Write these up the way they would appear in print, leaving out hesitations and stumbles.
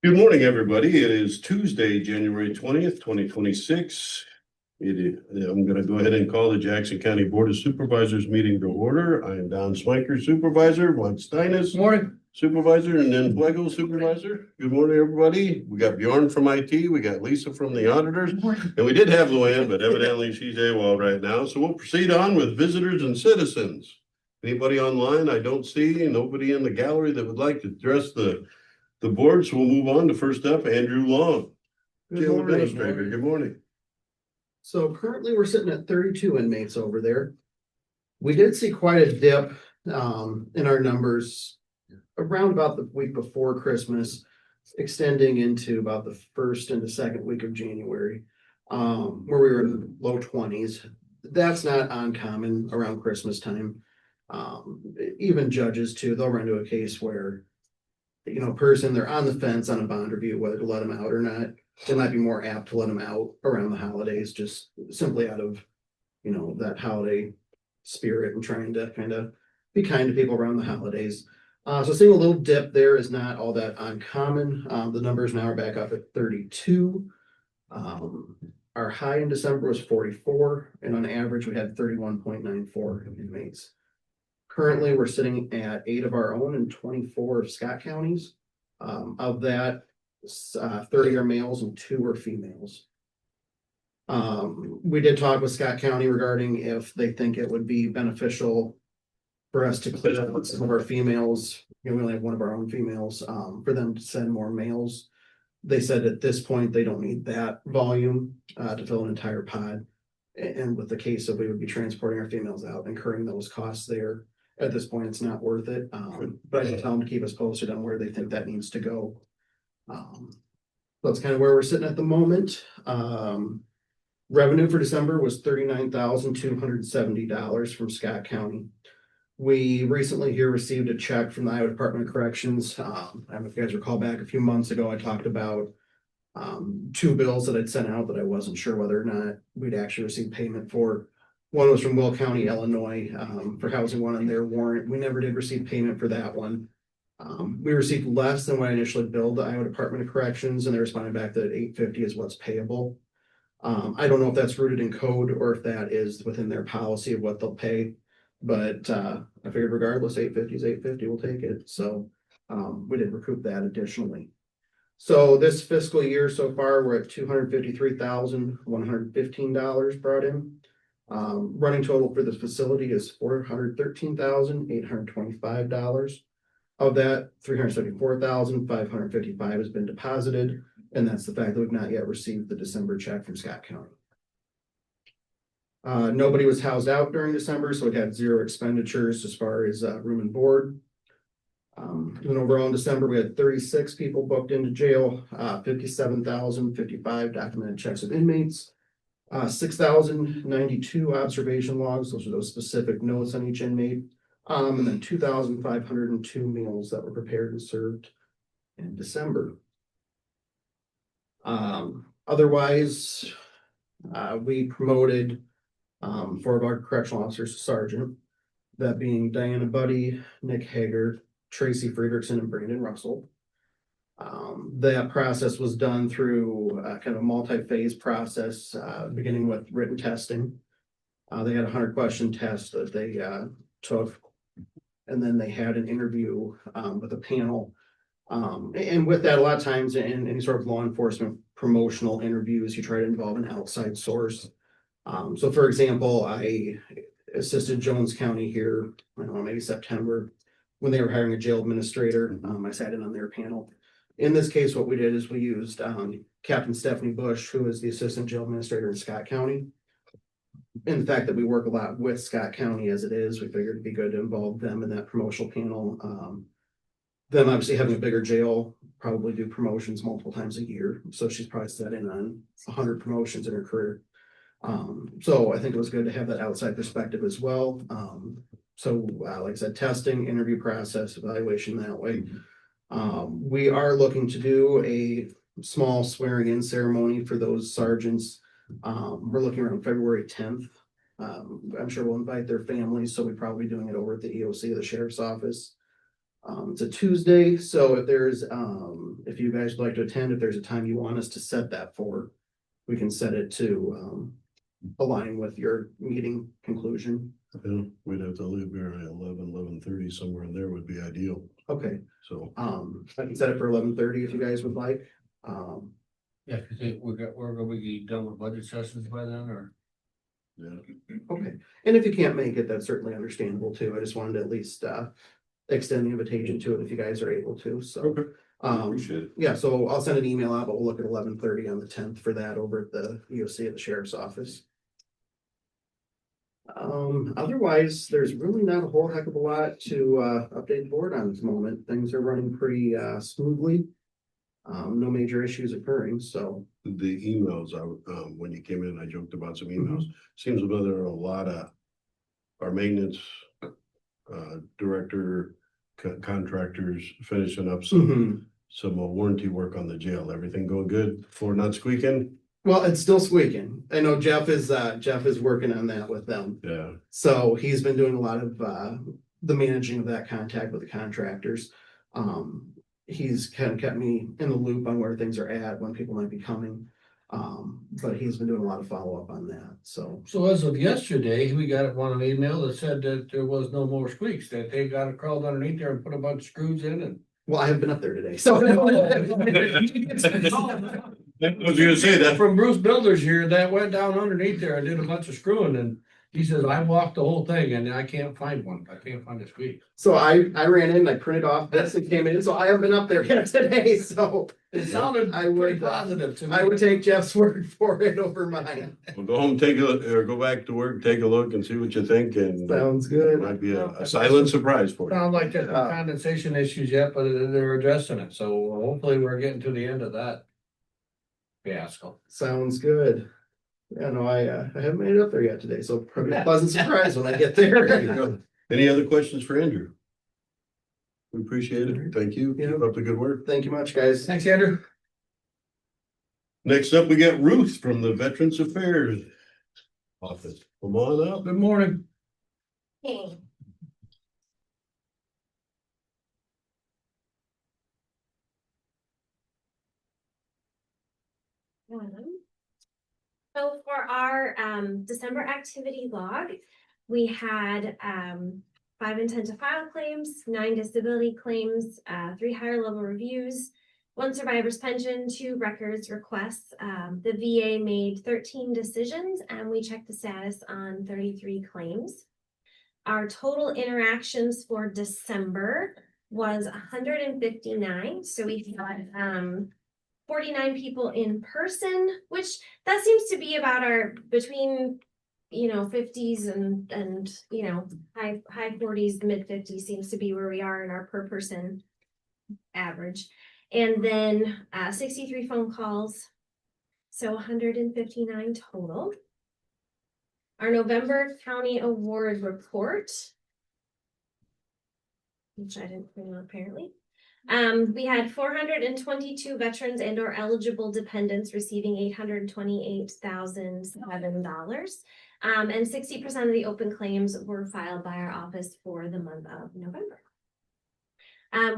Good morning, everybody. It is Tuesday, January 20th, 2026. I'm going to go ahead and call the Jackson County Board of Supervisors meeting to order. I am Don Smiker, Supervisor, Juan Steinis, Morning. Supervisor, and then Flego, Supervisor. Good morning, everybody. We got Bjorn from IT, we got Lisa from the auditors, and we did have Luann, but evidently she's AWOL right now. So we'll proceed on with visitors and citizens. Anybody online? I don't see nobody in the gallery that would like to address the board, so we'll move on to first up, Andrew Long. Jail Administrator, good morning. So currently we're sitting at 32 inmates over there. We did see quite a dip in our numbers around about the week before Christmas, extending into about the first and the second week of January, where we were in the low 20s. That's not uncommon around Christmas time. Even judges too, they'll run into a case where they're on the fence on a bond review, whether to let them out or not. It might be more apt to let them out around the holidays, just simply out of, that holiday spirit and trying to kind of be kind to people around the holidays. So seeing a little dip there is not all that uncommon. The numbers now are back up at 32. Our high in December was 44, and on average we had 31.94 inmates. Currently, we're sitting at 8 of our own and 24 of Scott counties. Of that, 30 are males and 2 are females. We did talk with Scott County regarding if they think it would be beneficial for us to clear out some of our females. We only have one of our own females, for them to send more males. They said at this point they don't need that volume to fill an entire pod. And with the case of we would be transporting our females out, incurring those costs there. At this point, it's not worth it. But I can tell them to keep us posted on where they think that needs to go. That's kind of where we're sitting at the moment. Revenue for December was $39,270 from Scott County. We recently here received a check from the Iowa Department of Corrections. I don't know if you guys recall back a few months ago, I talked about 2 bills that I'd sent out that I wasn't sure whether or not we'd actually receive payment for. One was from Will County, Illinois, for housing one on their warrant. We never did receive payment for that one. We received less than what I initially billed the Iowa Department of Corrections, and they responded back that $850 is what's payable. I don't know if that's rooted in code or if that is within their policy of what they'll pay, but I figured regardless, $850 is $850, we'll take it. So we did recoup that additionally. So this fiscal year so far, we're at $253,115 brought in. Running total for this facility is $413,825. Of that, $374,555 has been deposited, and that's the fact that we've not yet received the December check from Scott County. Nobody was housed out during December, so we had 0 expenditures as far as room and board. And overall in December, we had 36 people booked into jail, 57,055 documented checks of inmates. 6,092 observation logs. Those are those specific notes on each inmate. And then 2,502 meals that were prepared and served in December. Otherwise, we promoted 4 of our correctional officers to sergeant, that being Diana Buddy, Nick Hager, Tracy Friedrichsen, and Brandon Russell. That process was done through kind of a multi-phase process, beginning with written testing. They had a 100-question test that they took, and then they had an interview with a panel. And with that, a lot of times in any sort of law enforcement promotional interviews, you try to involve an outside source. So for example, I assisted Jones County here, I don't know, maybe September, when they were hiring a jail administrator. I sat in on their panel. In this case, what we did is we used Captain Stephanie Bush, who is the assistant jail administrator in Scott County. And the fact that we work a lot with Scott County as it is, we figured it'd be good to involve them in that promotional panel. Them obviously having a bigger jail, probably do promotions multiple times a year. So she's probably set in on 100 promotions in her career. So I think it was good to have that outside perspective as well. Like I said, testing, interview process, evaluation that way. We are looking to do a small swearing in ceremony for those sergeants. We're looking around February 10th. I'm sure we'll invite their families, so we're probably doing it over at the EOC of the sheriff's office. It's a Tuesday, so if there's, if you guys would like to attend, if there's a time you want us to set that for, we can set it to, align with your meeting conclusion. Yeah, we'd have to leave here at 11:30, somewhere in there would be ideal, Okay, so. I can set it for 11:30 if you guys would like. Yeah, cause we're gonna be done with budget sessions by then, or? Yeah, Okay, and if you can't make it, that's certainly understandable too. I just wanted to at least, extend the invitation to it if you guys are able to, so. okay, Appreciate it. Yeah, so I'll send an email out, but we'll look at 11:30 on the 10th for that over at the EOC at the sheriff's office. Otherwise, there's really not a whole heck of a lot to update the board on this moment. Things are running pretty smoothly. No major issues occurring, so. the emails, when you came in, I joked about some emails, seems as though there are a lot of our maintenance director, contractors finishing up some warranty work on the jail. Everything going good? Floor not squeaking? Well, it's still squeaking. I know Jeff is working on that with them. Yeah, So he's been doing a lot of the managing of that contact with the contractors. He's kind of kept me in the loop on where things are at, when people might be coming. But he's been doing a lot of follow-up on that, so. So as of yesterday, we got one email that said that there was no more squeaks, that they got it crawled underneath there and put a bunch of screws in and. Well, I haven't been up there today, so. I was gonna say that. From Bruce Builders here, that went down underneath there and did a bunch of screwing, and he says, I walked the whole thing and I can't find one. I can't find a squeak. So I ran in, I printed off this and came in, so I haven't been up there yet today, so. It sounded I would, pretty positive to me. I would take Jeff's word for it over mine. Well, go home, take a look, or go back to work, take a look and see what you think, and it Sounds good. might be a silent surprise for you. Sound like there's no condensation issues yet, but they're addressing it, so hopefully we're getting to the end of that fiasco. Sounds good. Yeah, no, I haven't made it up there yet today, so probably a pleasant surprise when I get there. Any other questions for Andrew? We appreciate it. Thank you. Keep up the good work. Thank you much, guys. Thanks, Andrew. Next up, we got Ruth from the Veterans Affairs Office. Come on up. Good morning. Hey. So for our December activity log, we had 5 intent to file claims, 9 disability claims, 3 higher level reviews, 1 survivor's pension, 2 records requests. The VA made 13 decisions and we checked the status on 33 claims. Our total interactions for December was 159. So we had 49 people in person, which that seems to be about our between 50s and high 40s, mid 50s seems to be where we are in our per person average. And then 63 phone calls, so 159 total. Our November County Award report, which I didn't bring up apparently. We had 422 veterans and or eligible dependents receiving $828,007. And 60% of the open claims were filed by our office for the month of November.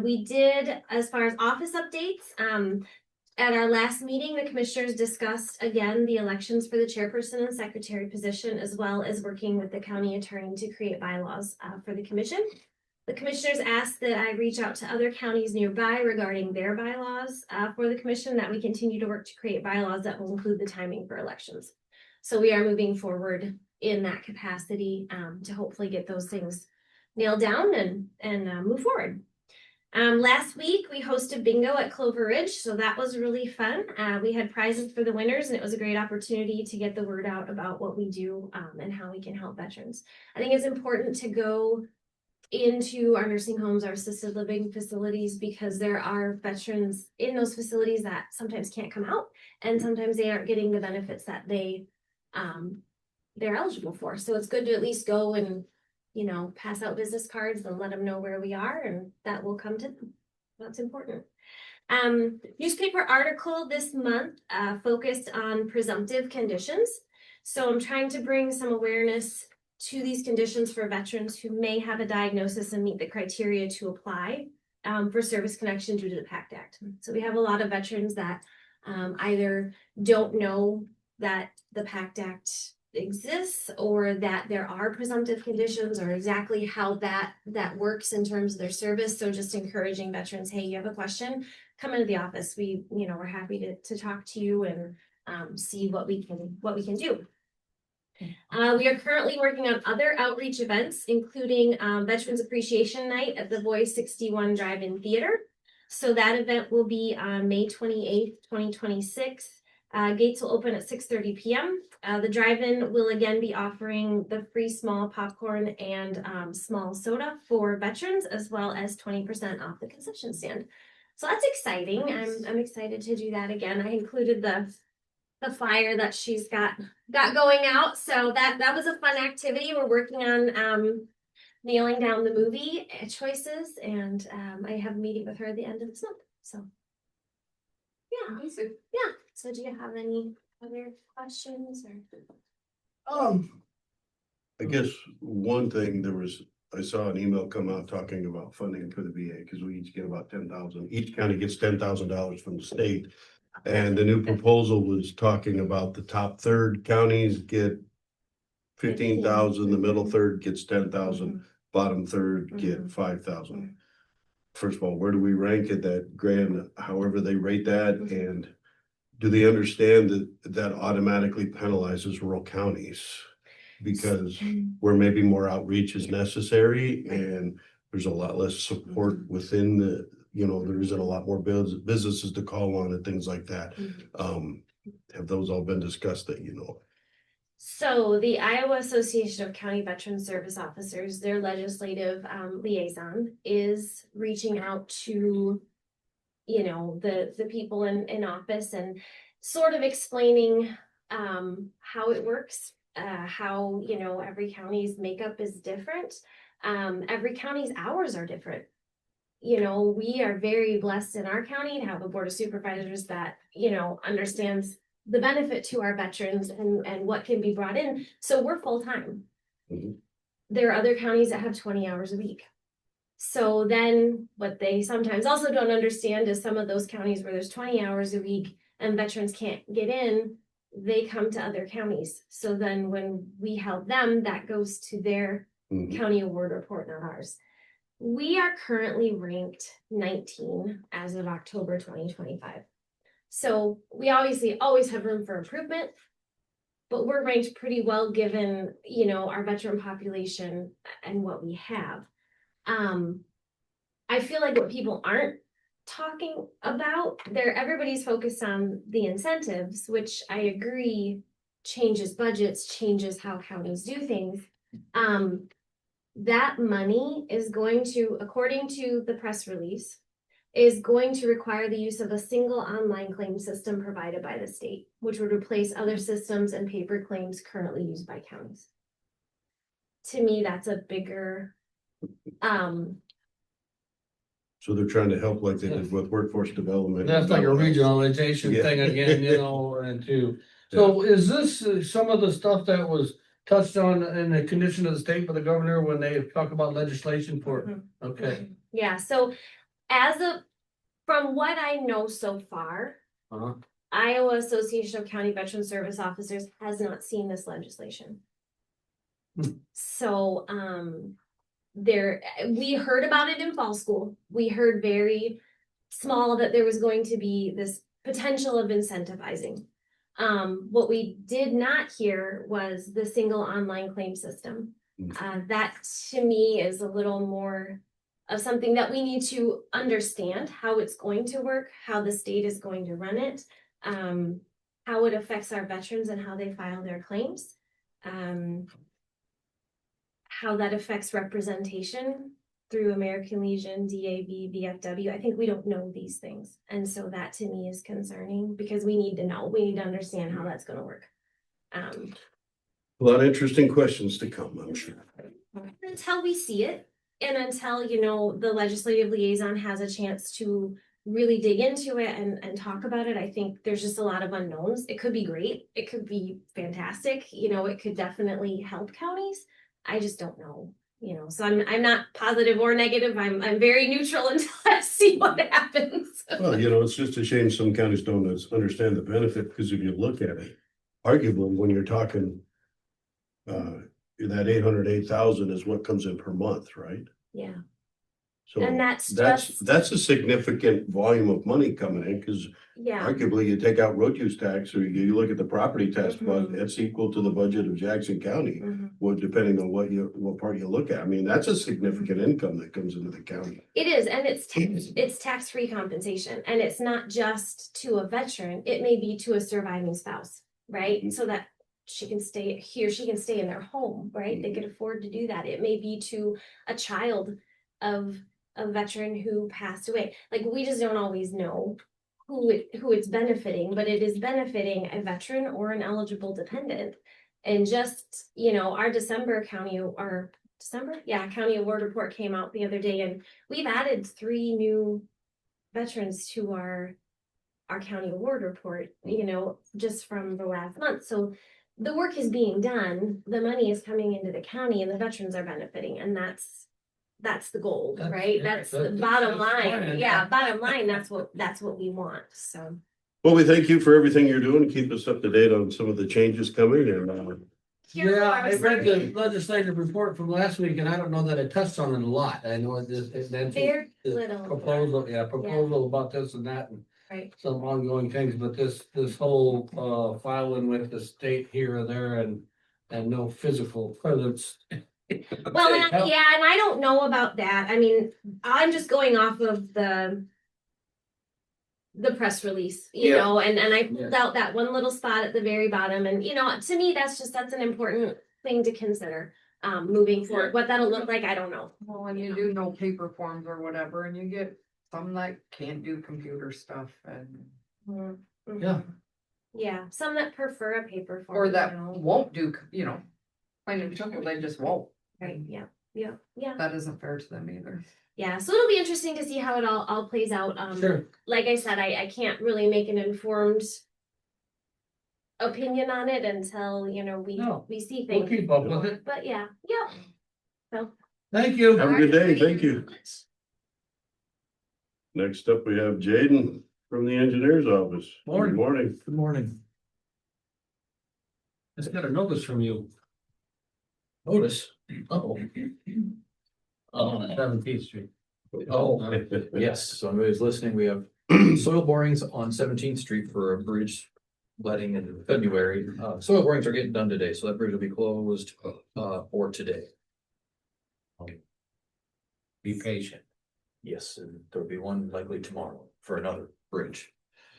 We did, as far as office updates, at our last meeting, the commissioners discussed again the elections for the chairperson and secretary position, as well as working with the county attorney to create bylaws for the commission. The commissioners asked that I reach out to other counties nearby regarding their bylaws for the commission, that we continue to work to create bylaws that will include the timing for elections. So we are moving forward in that capacity to hopefully get those things nailed down and move forward. Last week we hosted bingo at Clover Ridge, so that was really fun. We had prizes for the winners, and it was a great opportunity to get the word out about what we do and how we can help veterans. I think it's important to go into our nursing homes, our assisted living facilities, because there are veterans in those facilities that sometimes can't come out, and sometimes they aren't getting the benefits that they're eligible for. So it's good to at least go and pass out business cards and let them know where we are, and that will come to them. That's important. Newspaper article this month focused on presumptive conditions. So I'm trying to bring some awareness to these conditions for veterans who may have a diagnosis and meet the criteria to apply for service connection due to the PACT Act. So we have a lot of veterans that either don't know that the PACT Act exists or that there are presumptive conditions or exactly how that works in terms of their service. So just encouraging veterans, hey, you have a question, come into the office. We're happy to talk to you and see what we can do. We are currently working on other outreach events, including Veterans Appreciation Night at the Voice 61 Drive-In Theater. So that event will be on May 28th, 2026. Gates will open at 6:30 p.m. The drive-in will again be offering the free small popcorn and small soda for veterans, as well as 20% off the concession stand. So that's exciting. I'm excited to do that again. I included the flyer that she's got going out. So that was a fun activity. We're working on nailing down the movie choices, and I have a meeting with her at the end of this month. So yeah. So do you have any other questions or? I guess one thing I saw an email come out talking about funding for the VA, because we each get about 10,000. Each county gets $10,000 from the state. And the new proposal was talking about the top third counties get 15,000, the middle third gets 10,000, bottom third get 5,000. First of all, where do we rank at that grand, however they rate that? And do they understand that automatically penalizes rural counties? Because where maybe more outreach is necessary and there's a lot less support within there isn't a lot more businesses to call on and things like that. Have those all been discussed that So the Iowa Association of County Veteran Service Officers, their legislative liaison, is reaching out to, the people in office and sort of explaining how it works, how, every county's makeup is different. Every county's hours are different. We are very blessed in our county to have a board of supervisors that, understands the benefit to our veterans and what can be brought in. So we're full-time. There are other counties that have 20 hours a week. So then what they sometimes also don't understand is some of those counties where there's 20 hours a week and veterans can't get in, they come to other counties. So then when we help them, that goes to their county award report, not ours. We are currently ranked 19 as of October 2025. So we obviously always have room for improvement, but we're ranked pretty well given, our veteran population and what we have. I feel like what people aren't talking about, everybody's focused on the incentives, which I agree changes budgets, changes how counties do things. That money is going to, according to the press release, is going to require the use of a single online claim system provided by the state, which would replace other systems and paper claims currently used by counties. To me, that's a bigger, So they're trying to help like they did with workforce development. That's like a regionalization thing again, and too. So is this some of the stuff that was touched on in the condition of the state by the governor when they talk about legislation for, okay. Yeah, so from what I know so far, Iowa Association of County Veteran Service Officers has not seen this legislation. So, we heard about it in fall school. We heard very small that there was going to be this potential of incentivizing. What we did not hear was the single online claim system. That to me is a little more of something that we need to understand how it's going to work, how the state is going to run it, how it affects our veterans and how they file their claims, how that affects representation through American Legion, DAV, VFW. I think we don't know these things. And so that to me is concerning because we need to know, we need to understand how that's going to work. A lot of interesting questions to come, I'm sure. Until we see it and until, the legislative liaison has a chance to really dig into it and talk about it, I think there's just a lot of unknowns. It could be great. It could be fantastic. It could definitely help counties. I just don't know. you know, so I'm not positive or negative. I'm very neutral until I see what happens. Well, you know, it's just a shame some counties don't understand the benefit, because if you look at it, arguably, when you're talking that 808,000 is what comes in per month, right? Yeah, So and that's just, that's a significant volume of money coming in, because yeah, arguably you take out road use tax, or you look at the property tax, but Mhm. it's equal to the budget of Jackson County. Mhm. Well, depending on what part you look at. I mean, that's a significant income that comes into the county. It is, and it's tax-free compensation, and it's not just to a veteran, it may be to a surviving spouse, right? Mhm. So that she can stay here, she can stay in their home, right? They could afford to do that. It may be to a child of a veteran who passed away. Like, we just don't always know who it's benefiting, but it is benefiting a veteran or an eligible dependent. And just, you know, our county award report came out the other day, and we've added 3 new veterans to our county award report, you know, just from the last month. So the work is being done, the money is coming into the county, and the veterans are benefiting, and that's the goal, That's- right? yeah, That's the that's- bottom that's line. fine. Yeah, bottom line, that's what we want, so. Well, we thank you for everything you're doing. Keep us up to date on some of the changes coming, and Yeah, I read the Sorry. legislative report from last week, and I don't know that it touched on it a lot. I know it just, it mentioned Very the little. proposal about this and that, and Right. some ongoing things, but this whole, filing with the state here or there and no physical presence. Well, and I don't know about that. I mean, I'm just going off of the press release, you Yeah. know, and I pulled Yeah. out that one little spot at the very bottom, and you know, to me, that's an important thing to consider, moving forward. What that'll look like, I don't know. Well, when you do no paper forms or whatever, and you get some that can't do computer stuff and, Mhm. Yeah. Yeah, some that prefer a paper form. or you that know. won't do, plain and simple, they just won't. Right, yeah, yeah. That isn't fair to them either. Yeah, so it'll be interesting to see how it all plays out. Sure. Like I said, I can't really make an informed opinion on it until, you know, No, we see We'll things. keep up with it. But yeah. So. Thank you. have a good day. Thank you. Next up, we have Jaden from the engineer's office. Morning. Good morning. Good morning. Just got a notice from you. Notice? Oh. On 17th Street. Oh, yes, so anybody's listening, we have soil borings on 17th Street for a bridge letting in February. Soil borings are getting done today, so that bridge will be closed for today. Be patient. Yes, and there'll be one likely tomorrow for another bridge.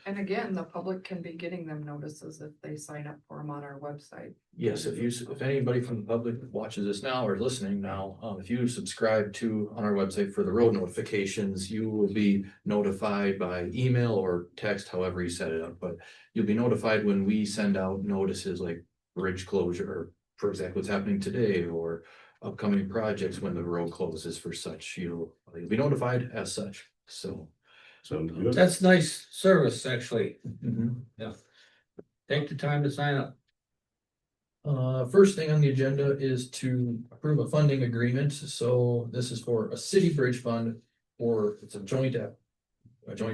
And again, the public can be getting them notices if they sign up for them on our website. Yes, if anybody from the public watches this now or is listening now, if you subscribe on our website for the road notifications, you will be notified by email or text, however you set it up, but you'll be notified when we send out notices like bridge closure, or for example, what's happening today, or upcoming projects when the road closes for such, you'll be notified as such, so. Sounds good. That's nice service, actually. mhm. Take the time to sign up. First thing on the agenda is to approve a funding agreement. So this is for a city bridge fund, or it's a joint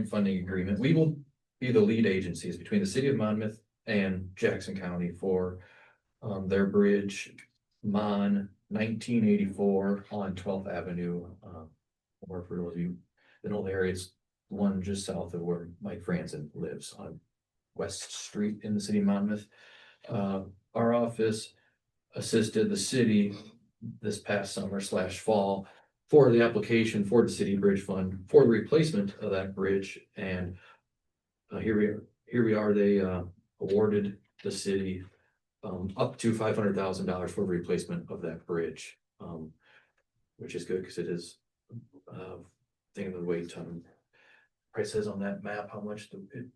funding agreement. We will be the lead agencies between the city of Monmouth and Jackson County for their bridge, Mon 1984 on 12th Avenue. Or for those of you that know the area, it's one just south of where Mike Franzen lives on West Street in the city of Monmouth. Our office assisted the city this past summer / fall for the application for the city bridge fund for the replacement of that bridge. And here we are, they awarded the city up to $500,000 for the replacement of that bridge, which is good because it is thing of the weight price says on that map how much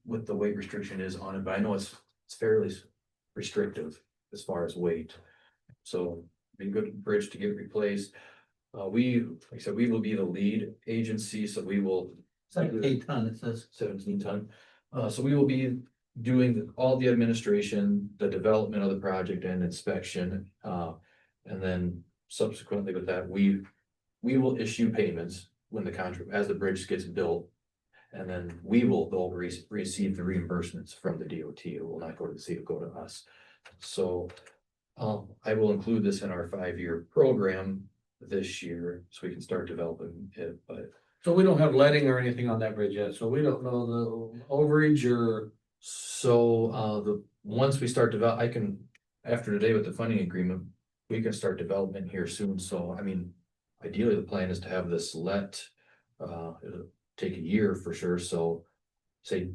what the weight restriction is on it, but I know it's fairly restrictive as far as weight. So be a good bridge to get replaced. Like I said, we will be the lead agency, so we will. It's like 8 ton, it says. 17 ton. So we will be doing all the administration, the development of the project and inspection. And then subsequently with that, we will issue payments when the contract, as the bridge gets built. And then they'll receive the reimbursements from the DOT. It will not go to the city, it'll go to us. So I will include this in our 5-year program this year, so we can start developing it, but. So we don't have letting or anything on that bridge yet, so we don't know the overage or. So once we start after today with the funding agreement, we can start development here soon. So I mean, ideally, the plan is to have this it'll take a year for sure. So say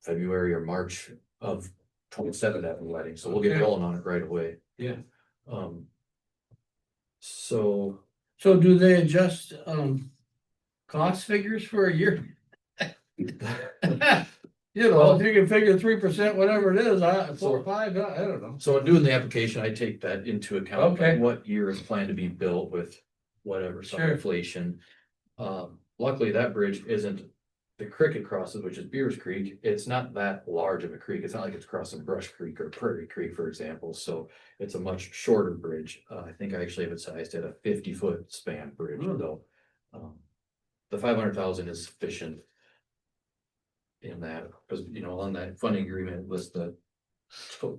February or March of 27 to have the letting. So we'll get Okay. rolling on it right away. Yeah. So So do they adjust, cost figures for a year? You know, if you can figure 3%, whatever it is, 4 or 5, I don't know. So in doing the application, I take that into account. Okay. Like what year is planned to be built with whatever, some Sure. inflation. Luckily, that bridge isn't the creek it crosses, which is Beers Creek. It's not that large of a creek. It's not like it's crossing Brush Creek or Prairie Creek, for example. So it's a much shorter bridge. I think I actually have it sized at a 50-foot span bridge, though. The 500,000 is sufficient in that, because, you know, on that funding agreement was the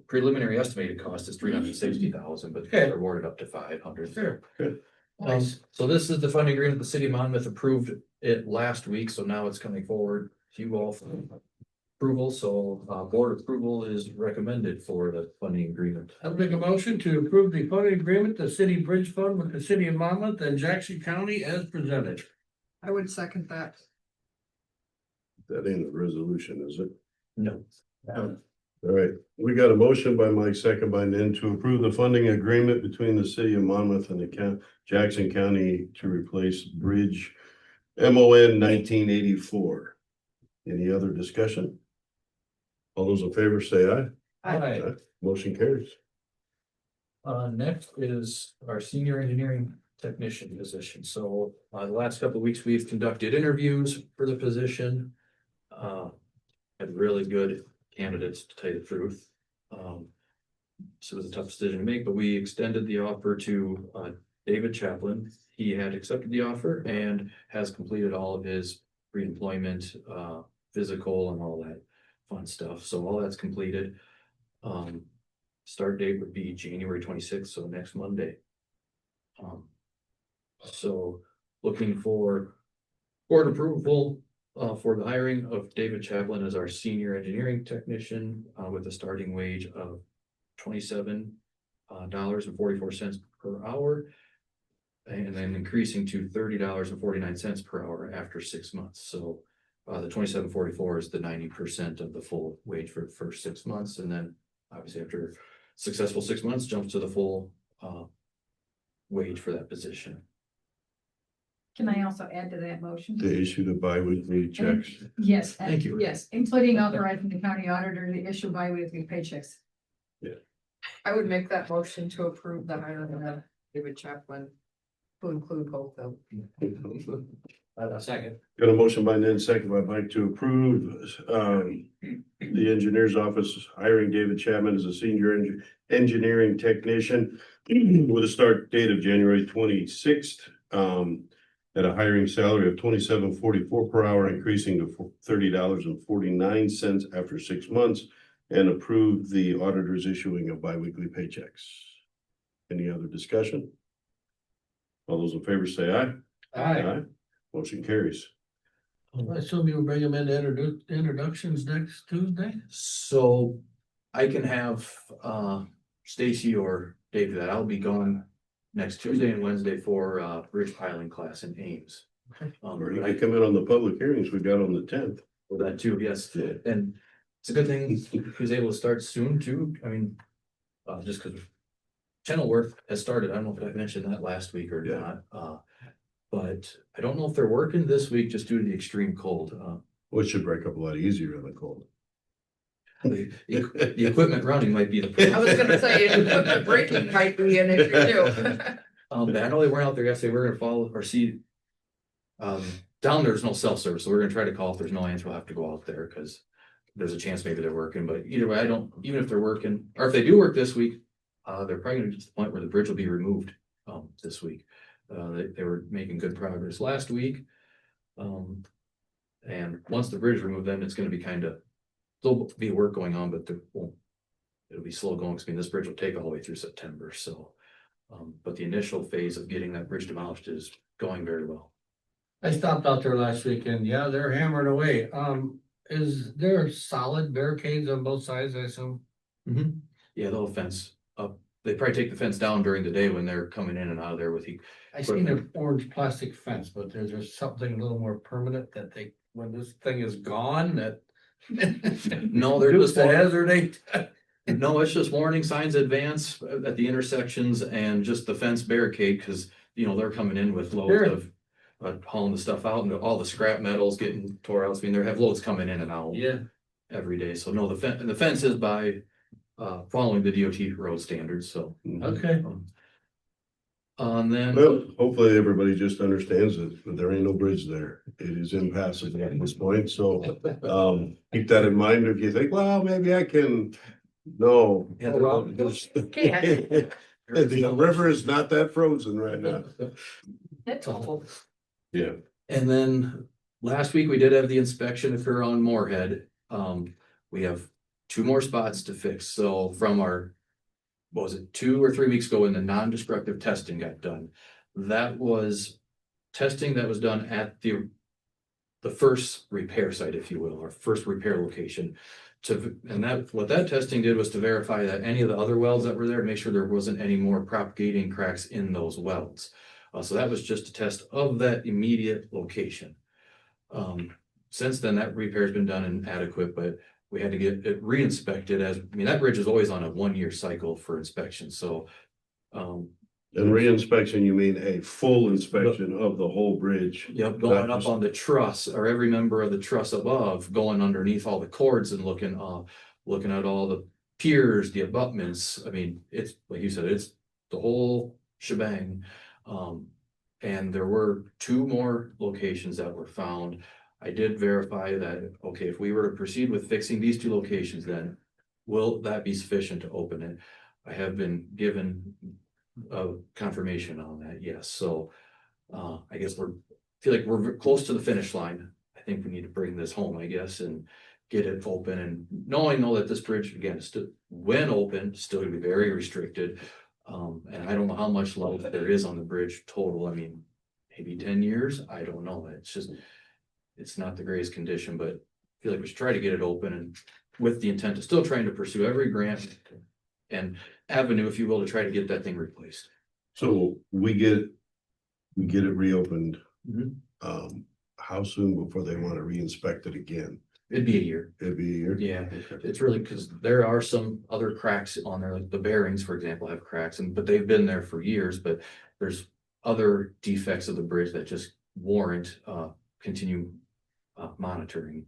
preliminary estimated cost is 360,000, but Okay. they're awarded up to 500. Sure. Good. Nice. So this is the funding agreement. The city of Monmouth approved it last week, so now it's coming forward to you all for approval. So board approval is recommended for the funding agreement. I'll make a motion to approve the funding agreement, the city bridge fund with the city of Monmouth and Jackson County as presented. I would second that. That ain't a resolution, is it? No. All right, we got a motion by Mike, second by Nan to approve the funding agreement between the city of Monmouth and the Jackson County to replace Bridge MON 1984. Any other discussion? All those in favor say aye. Aye. Motion carries. Next is our senior engineering technician position. So the last couple of weeks, we've conducted interviews for the position. Had really good candidates, to tell you the truth. So it was a tough decision to make, but we extended the offer to David Chaplin. He had accepted the offer and has completed all of his pre-employment, physical and all that fun stuff. So all that's completed. Start date would be January 26th, so next Monday. So looking for board approval for the hiring of David Chaplin as our senior engineering technician with a starting wage of $27.44 per hour. And then increasing to $30.49 per hour after 6 months. So the $27.44 is the 90% of the full wage for the first 6 months. And then obviously after successful 6 months, jumps to the full wage for that position. Can I also add to that motion? They issued a bi-weekly checks. Yes. Thank you. Yes, including authorizing the county auditor to issue bi-weekly paychecks. I would make that motion to approve the hiring of David Chaplin to include both of them. Second. Got a motion by Nan, second by Mike to approve the engineer's office hiring David Chapman as a senior engineering technician with a start date of January 26th. At a hiring salary of $27.44 per hour, increasing to $30.49 after 6 months, and approve the auditor's issuing of biweekly paychecks. Any other discussion? All those in favor say aye. Aye. Motion carries. I assume you'll bring them in to introductions next Tuesday? So I can have Stacy or Dave do that. I'll be gone next Tuesday and Wednesday for bridge piling class in Ames. Or you can come in on the public hearings we got on the 10th. For that too, yes. Yeah. And it's a good thing he was able to start soon too. I mean, just because channel work has started. I don't know if I mentioned that last week or Yeah. not. But I don't know if they're working this week just due to the extreme cold. Well, it should break up a lot easier in the cold. The equipment running might be the. I was gonna say, equipment breaking might be an issue too. But I know they weren't out there yesterday. We're gonna follow or see. Down there's no self-service, so we're gonna try to call. If there's no answer, we'll have to go out there because there's a chance maybe they're working. But either way, I don't, even if they're working, or if they do work this week, they're probably gonna get to the point where the bridge will be removed. this week. They were making good progress last week. And once the bridge removed, then it's gonna be kind of, there'll be work going on, but it'll be slow going, 'cause I mean, this bridge will take all the way through September, so. But the initial phase of getting that bridge demolished is going very well. I stopped out there last weekend. Yeah, they're hammering away. Is there solid barricades on both sides, I assume? Yeah, they'll fence up. They probably take the fence down during the day when they're coming in and out of there with you. I seen an orange plastic fence, but there's just something a little more permanent that they, when this thing is gone, that. No, they're just, a hazard, ain't. no, it's just warning signs advance at the intersections and just the fence barricade, cause you know, they're coming in with Sure. loads of. Hauling the stuff out and all the scrap metals getting tore out. I mean, they have loads coming in and out Yeah, every day. So no, the fence is by following the DOT road standards, so. okay. And then, Well, hopefully everybody just understands that there ain't no bridge there. It is impassable at this point, so keep that in mind if you think, well, maybe I can. No. Yeah, The river is not that frozen right now. That's all. Yeah. and then last week we did have the inspection occur on Moorhead. We have 2 more spots to fix. So from our, what was it, 2 or 3 weeks ago when the non-destructive testing got done. That was testing that was done at the first repair site, if you will, or first repair location. And that, what that testing did was to verify that any of the other welds that were there, make sure there wasn't any more propagating cracks in those welds. So that was just a test of that immediate location. Since then, that repair's been done and adequate, but we had to get it re-inspected as, I mean, that bridge is always on a 1-year cycle for inspection, so. And re-inspection, you mean a full inspection of the whole bridge? Yep, going up on the truss, or every member of the truss above, going underneath all the cords and looking at all the piers, the abutments. I mean, it's, like you said, it's the whole shebang. And there were 2 more locations that were found. I did verify that, okay, if we were to proceed with fixing these 2 locations, then will that be sufficient to open it? I have been given a confirmation on that, yes. So I guess feel like we're close to the finish line. I think we need to bring this home, I guess, and get it open. And knowing though that this bridge, again, is still, when open, still gonna be very restricted. And I don't know how much life there is on the bridge total. I mean, maybe 10 years. I don't know. It's just, it's not the greatest condition, but I feel like we should try to get it open, and with the intent of still trying to pursue every grant and avenue, if you will, to try to get that thing replaced. So we get it reopened. Mhm. How soon before they want to re-inspect it again? It'd be a year. It'd be a year? Yeah, it's really because there are some other cracks on there, like the bearings, for example, have cracks, but they've been there for years, but there's other defects of the bridge that just warrant continue monitoring.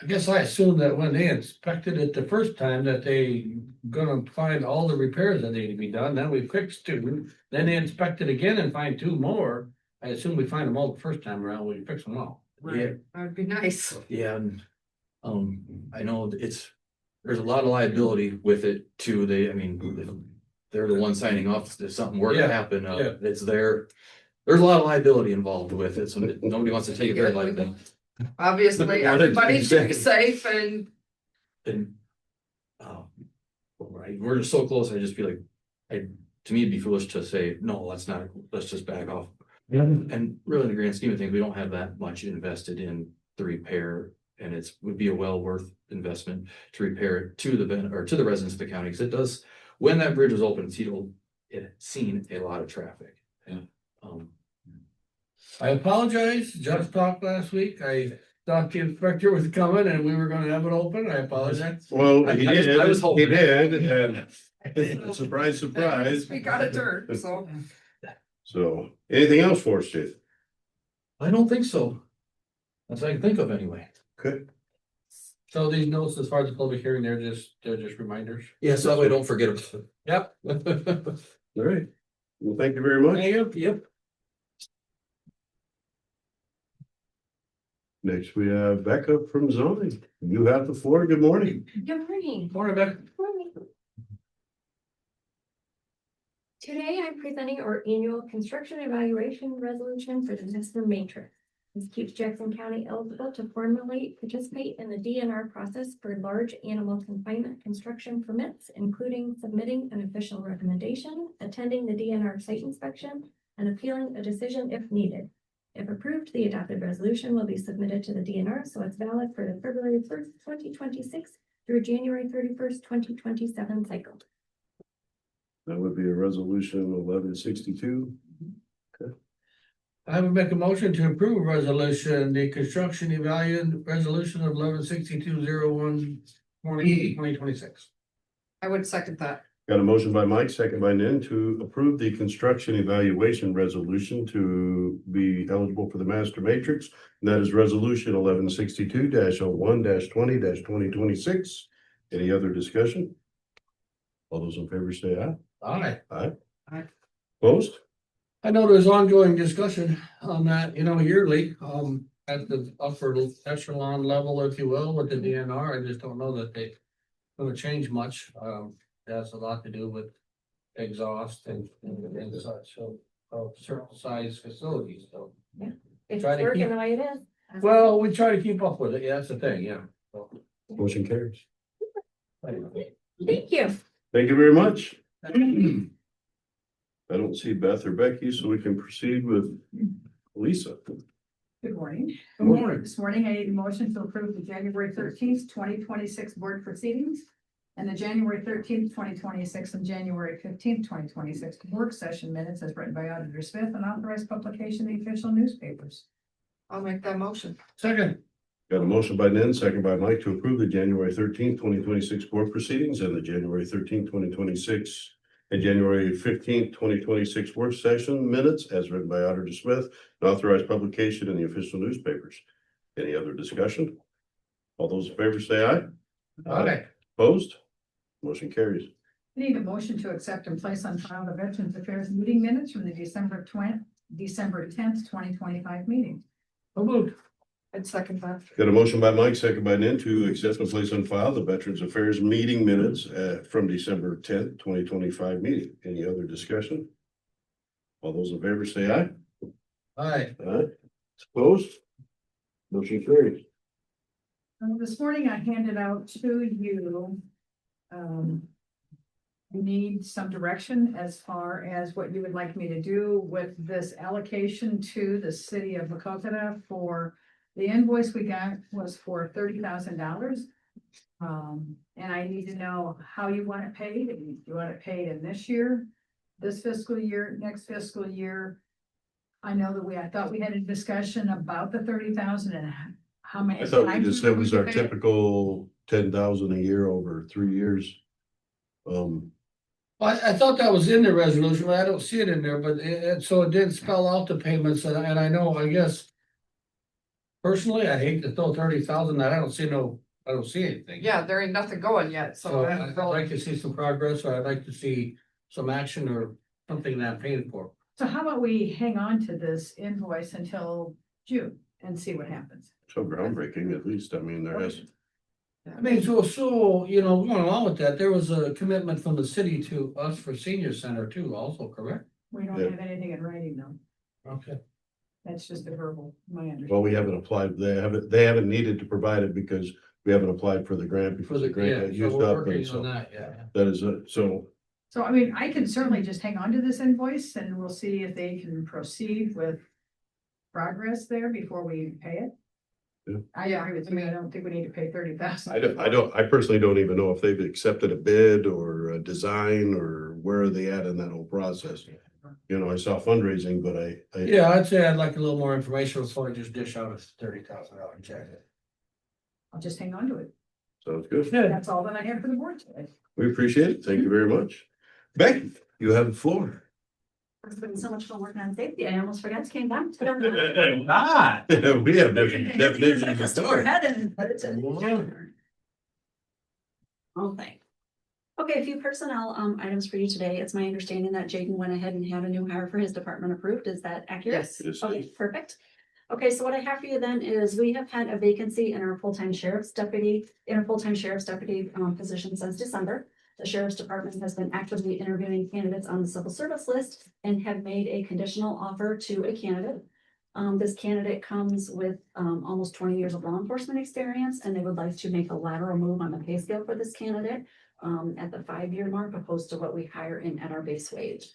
I guess I assumed that when they inspected it the first time that they gonna find all the repairs that need to be done, then we fixed 2, then they inspect it again and find 2 more. I assume we find them all the first time around, we fix them all. Yeah. That would be nice. Yeah, and I know there's a lot of liability with it too. They're the ones signing off if something were to Yeah, happen. yeah. There's a lot of liability involved with it, so nobody wants to take it very lightly. Obviously, everybody should be safe and And right, we're just so close. I just feel like to me, it'd be foolish to say, no, let's just back off. And really, in the grand scheme of things, we don't have that much invested in the repair, and would be a well worth investment to repair it to the residents of the county, because it does, when that bridge was open, it seen a lot of traffic. Yeah. I apologize, just talked last week, I thought the inspector was coming and we were gonna have it open, I apologize. Well, he did, I was hoping. he did, and surprise, surprise. we got a turn, so. So, anything else for us, Jason? I don't think so. That's what I can think of anyway. Okay. So these notes, as far as the public hearing, they're just reminders. Yeah, so that way I don't forget them. Yep. All right. Well, thank you very much. Yep. Next, we have Becca from zoning. You have the floor. Good morning. Good morning. Morning, Beck. Today, I'm presenting our annual construction evaluation resolution for the Nestor Matrix. This keeps Jackson County eligible to formally participate in the DNR process for large animal confinement construction permits, including submitting an official recommendation, attending the DNR site inspection, and appealing a decision if needed. If approved, the adopted resolution will be submitted to the DNR, so it's valid for the February 1st, 2026 through January 31st, 2027 cycle. That would be a resolution 1162. I would make a motion to approve resolution, the construction evaluation resolution of 11/62/01/2026. I would second that. Got a motion by Mike, second by Nan to approve the construction evaluation resolution to be eligible for the master matrix. And that is resolution 1162-01-20-2026. Any other discussion? All those in favor say aye. Aye. Aye. Aye. Opposed? I know there's ongoing discussion on that, yearly, at the upper echelon level, if you will, with the DNR. I just don't know that they gonna change much. It has a lot to do with exhaust and such, so, certain size facilities, so. It's Try to working keep- the way it is. Well, we try to keep up with it. Yeah, that's the thing, yeah. So, Motion carries. anyway. Thank you. Thank you very much. I don't see Beth or Becky, so we can proceed with Lisa. Good morning. Good morning. This morning, I need a motion to approve the January 13th, 2026 board proceedings and the January 13th, 2026 and January 15th, 2026 work session minutes as written by Auditor Smith and authorized publication in the official newspapers. I'll make that motion. Second, Got a motion by Nan, second by Mike to approve the January 13th, 2026 board proceedings and the January 13th, 2026 and January 15th, 2026 work session minutes as written by Auditor Smith and authorized publication in the official newspapers. Any other discussion? All those in favor say aye. aye. Opposed? Motion carries. I need a motion to accept and place on file the Veterans Affairs meeting minutes from the December 10th, 2025 meeting. So moved. I'd second that. Got a motion by Mike, second by Nan to accept and place on file the Veterans Affairs meeting minutes from December 10th, 2025 meeting. Any other discussion? All those in favor say aye. Aye. Aye. Opposed? Motion carries. This morning I handed out to you. You need some direction as far as what you would like me to do with this allocation to the city of Macokota for. The invoice we got was for $30,000. And I need to know how you want it paid. Do you want it paid in this year, this fiscal year, next fiscal year? I know that I thought we had a discussion about the 30,000 and how many. I thought we times just said we was would our pay it. typical 10,000 a year over 3 years. I thought that was in the resolution, but I don't see it in there, but so it did spell out the payments and I know, I guess. Personally, I hate to throw 30,000 that I don't see anything. Yeah, there ain't nothing going yet, so. So I'd like to see some progress, or I'd like to see some action or something that I'm paying for. So how about we hang on to this invoice until June and see what happens? So groundbreaking, at least. I mean, there has, I mean, going along with that, there was a commitment from the city to us for senior center too, also, correct? We don't Yeah. have anything in writing though. Okay. That's just a verbal, my understanding. well, we haven't applied, they haven't needed to provide it because we haven't applied for the grant For because the the grant got so used we're up. working And on so that, yeah. that is it. So So I mean, I can certainly just hang on to this invoice and we'll see if they can proceed with progress there before we pay it. Yeah. I agree with you. I don't think we need to pay 30,000. I personally don't even know if they've accepted a bid or a design or where are they at in that whole process. You know, I saw fundraising, but Yeah, I'd say I'd like a little more information before I just dish out a $30,000 check. I'll just hang on to it. sounds good. That's all that I have for the board today. We appreciate it. Thank you very much. Becky, you have the floor. It's been so much fun working on safety. I almost forgot to came back to them. Not. We have different definitions of story. Oh, thanks. Okay, a few personnel items for you today. It's my understanding that Jaden went ahead and had a new hire for his department approved. Is that accurate? Yes. Yes, Okay, perfect. Okay, so what I have for you then is we have had a vacancy in our full-time sheriff's deputy position since December. The sheriff's department has been actively interviewing candidates on the civil service list and have made a conditional offer to a candidate. This candidate comes with almost 20 years of law enforcement experience, and they would like to make a lateral move on the pay scale for this candidate at the 5-year mark, opposed to what we hire in at our base wage.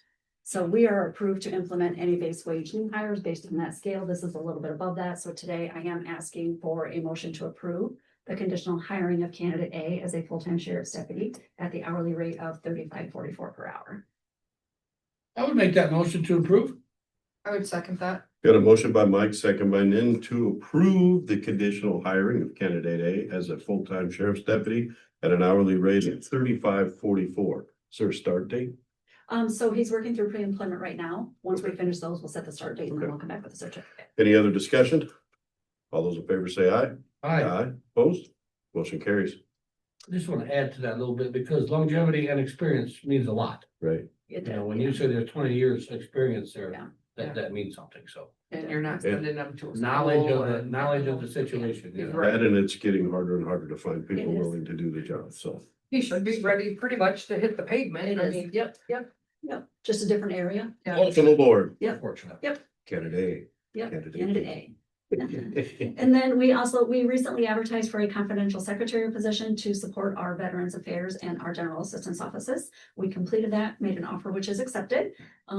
So we are approved to implement any base wage new hires based on that scale. This is a little bit above that. So today I am asking for a motion to approve the conditional hiring of candidate A as a full-time sheriff's deputy at the hourly rate of $35.44 per hour. I would make that motion to approve. I would second that. Got a motion by Mike, second by Nin to approve the conditional hiring of candidate A as a full-time sheriff's deputy at an hourly rate of $35.44. Is there a start date? So he's working through pre-employment right now. Once we finish those, we'll set the start date and then we'll come back with a certificate. Any other discussion? All those in favor say aye. I Opposed? Motion carries. just want to add to that a little bit because longevity and experience means a lot. Right. You know, when you say there's 20 years experience there, Yeah. that means something. So And you're not sending them to. a knowledge school of the and- knowledge of the situation. Yeah. Right. That and it's getting harder and harder to find people It is. willing to do the job, so. He should be ready pretty much to hit the pavement. It I is. mean, Yep, just a different area. yeah. Welcome aboard, Unfortunate. candidate Yep, Candidate candidate A. A. And then we recently advertised for a confidential secretary position to support our Veterans Affairs and our General Assistance offices. We completed that, made an offer which is accepted.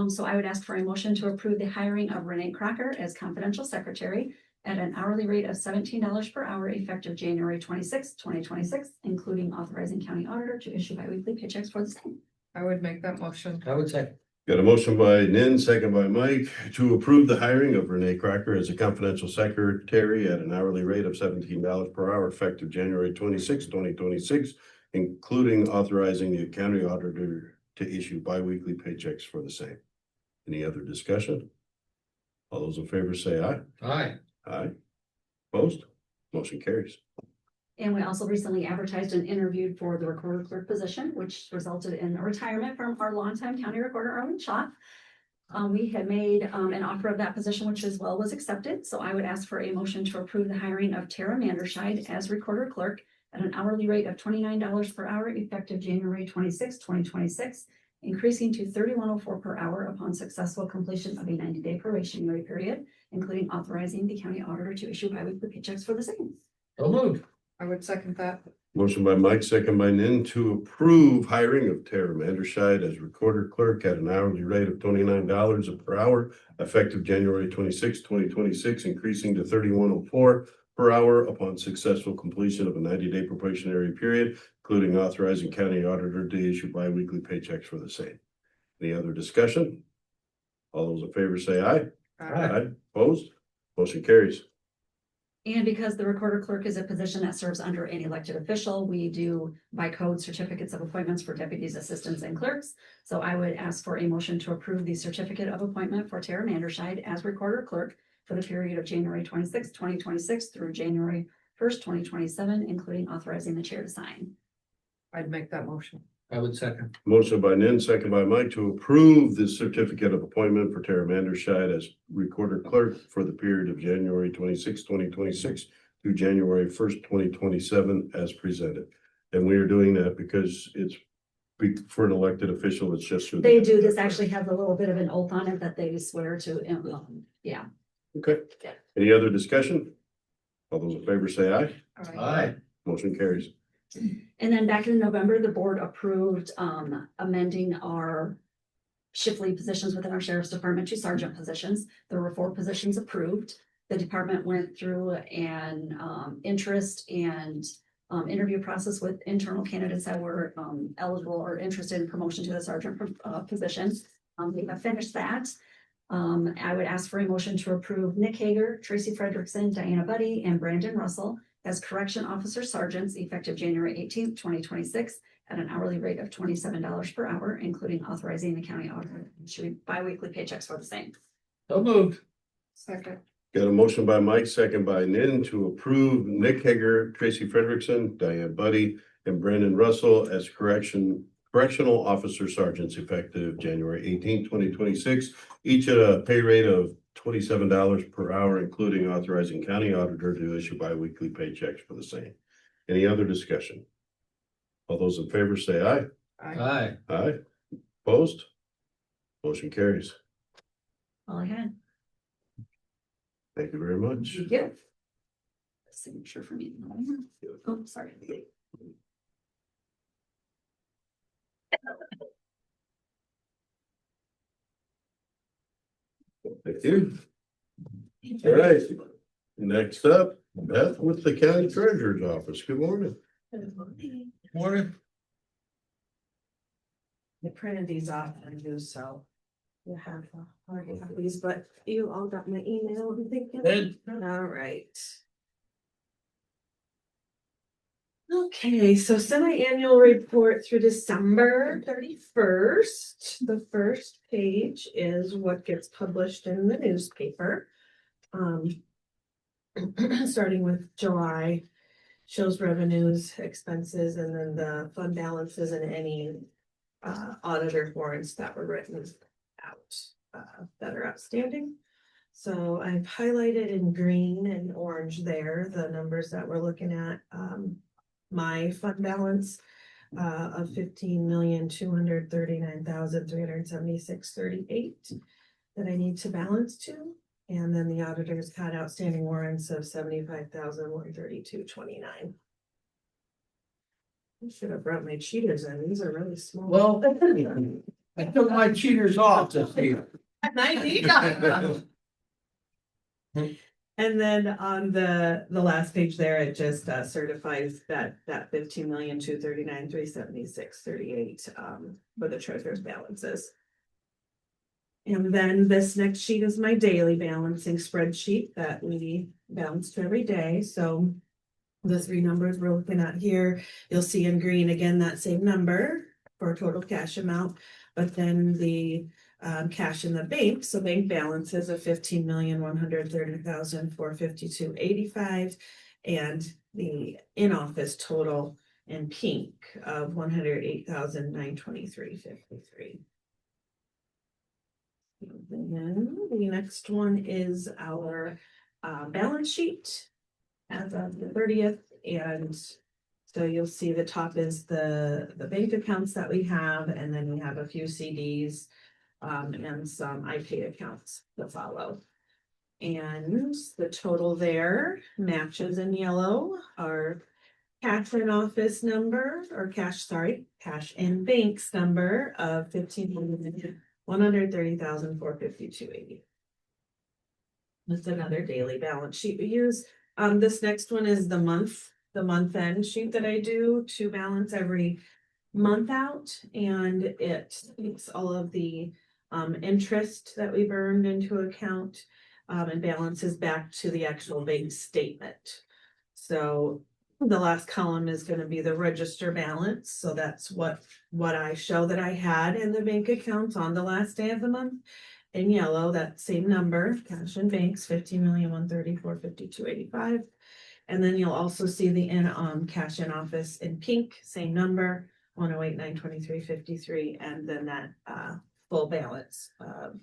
So I would ask for a motion to approve the hiring of Renee Crocker as confidential secretary at an hourly rate of $17 per hour effective January 26, 2026, including authorizing county auditor to issue biweekly paychecks for the same. I would make that motion. I would say. Got a motion by Nin, second by Mike, to approve the hiring of Renee Crocker as a confidential secretary at an hourly rate of $17 per hour effective January 26, 2026, including authorizing the county auditor to issue biweekly paychecks for the same. Any other discussion? All those in favor say aye. Aye. Aye. Opposed? Motion carries. And we also recently advertised and interviewed for the recorder clerk position, which resulted in a retirement from our longtime county recorder, Arlen Shaw. We had made an offer of that position, which as well was accepted. So I would ask for a motion to approve the hiring of Tara Manderscheid as recorder clerk at an hourly rate of $29 per hour effective January 26, 2026, increasing to $31.04 per hour upon successful completion of a 90-day probationary period, including authorizing the county auditor to issue biweekly paychecks for the same. So moved. I would second that. Motion by Mike, second by Nin to approve hiring of Tara Manderscheid as recorder clerk at an hourly rate of $29 per hour effective January 26, 2026, increasing to $31.04 per hour upon successful completion of a 90-day probationary period, including authorizing county auditor to issue biweekly paychecks for the same. Any other discussion? All those in favor say aye. Aye. Opposed? Motion carries. And because the recorder clerk is a position that serves under an elected official, we do by code certificates of appointments for deputies, assistants, and clerks. So I would ask for a motion to approve the certificate of appointment for Tara Manderscheid as recorder clerk for the period of January 26, 2026 through January 1st, 2027, including authorizing the chair to sign. I'd make that motion. I would second. Motion by Nin, second by Mike to approve the certificate of appointment for Tara Manderscheid as recorder clerk for the period of January 26, 2026 through January 1st, 2027 as presented. And we are doing that because it's for an elected official, it's just. through the- They do, this actually has a little bit of an oath on it that they swear to, yeah. Okay. Yeah. Any other discussion? All those in favor say aye. Aye. Motion carries. And then back in November, the board approved amending our shift lead positions within our sheriff's department to sergeant positions. There were 4 positions approved. The department went through an interest and interview process with internal candidates that were eligible or interested in promotion to the sergeant position. We have finished that. I would ask for a motion to approve Nick Hager, Tracy Frederickson, Diana Buddy, and Brandon Russell as correction officer sergeants effective January 18th, 2026 at an hourly rate of $27 per hour, including authorizing the county auditor to issue biweekly paychecks for the same. So moved. Second. Got a motion by Mike, second by Nin to approve Nick Hager, Tracy Frederickson, Diane Buddy, and Brandon Russell as correctional officer sergeants effective January 18th, 2026, each at a pay rate of $27 per hour, including authorizing county auditor to issue biweekly paychecks for the same. Any other discussion? All those in favor say aye. Aye. Aye. Opposed? Motion carries. All I had. Thank you very much. Yeah. Signature for me. Oh, sorry. Thank you. All right. Next up, Beth with the County Treasurer's Office. Good morning. Morning. I printed these off and you, so you have hard copies, but you all got my email, I'm thinking. Ed? All right. Okay, so semi-annual report through December 31st. The first page is what gets published in the newspaper. Starting with July, shows revenues, expenses, and then the fund balances and any auditor warrants that were written out that are outstanding. So I've highlighted in green and orange there the numbers that we're looking at. My fund balance of 15,239,376.38 that I need to balance to. And then the auditors had outstanding warrants of 75,132.29. I should have brought my cheaters in. These are really small. Well, I took my cheaters off this year. And then on the last page there, it just certifies that 15,239,376.38 for the treasurer's balances. And then this next sheet is my daily balancing spreadsheet that we balance to every day. So the three numbers we're looking at here, you'll see in green again that same number for total cash amount, but then the cash in the bank, so bank balances of 15,130,452.85, and the in-office total in pink of 108,923.53. Then the next one is our balance sheet as of the 30th, and so you'll see the top is the bank accounts that we have, and then we have a few CDs and some iPay accounts to follow. And the total there matches in yellow our cash in office number, or cash in banks number of 15,130,452.80. That's another daily balance sheet we use. This next one is the month end sheet that I do to balance every month out, and it takes all of the interest that we've earned into account and balances back to the actual bank statement. So the last column is going to be the register balance. So that's what I show that I had in the bank accounts on the last day of the month. In yellow, that same number, cash in banks, 15,134,52.85. And then you'll also see the cash in office in pink, same number, 108,923.53, and then that full balance of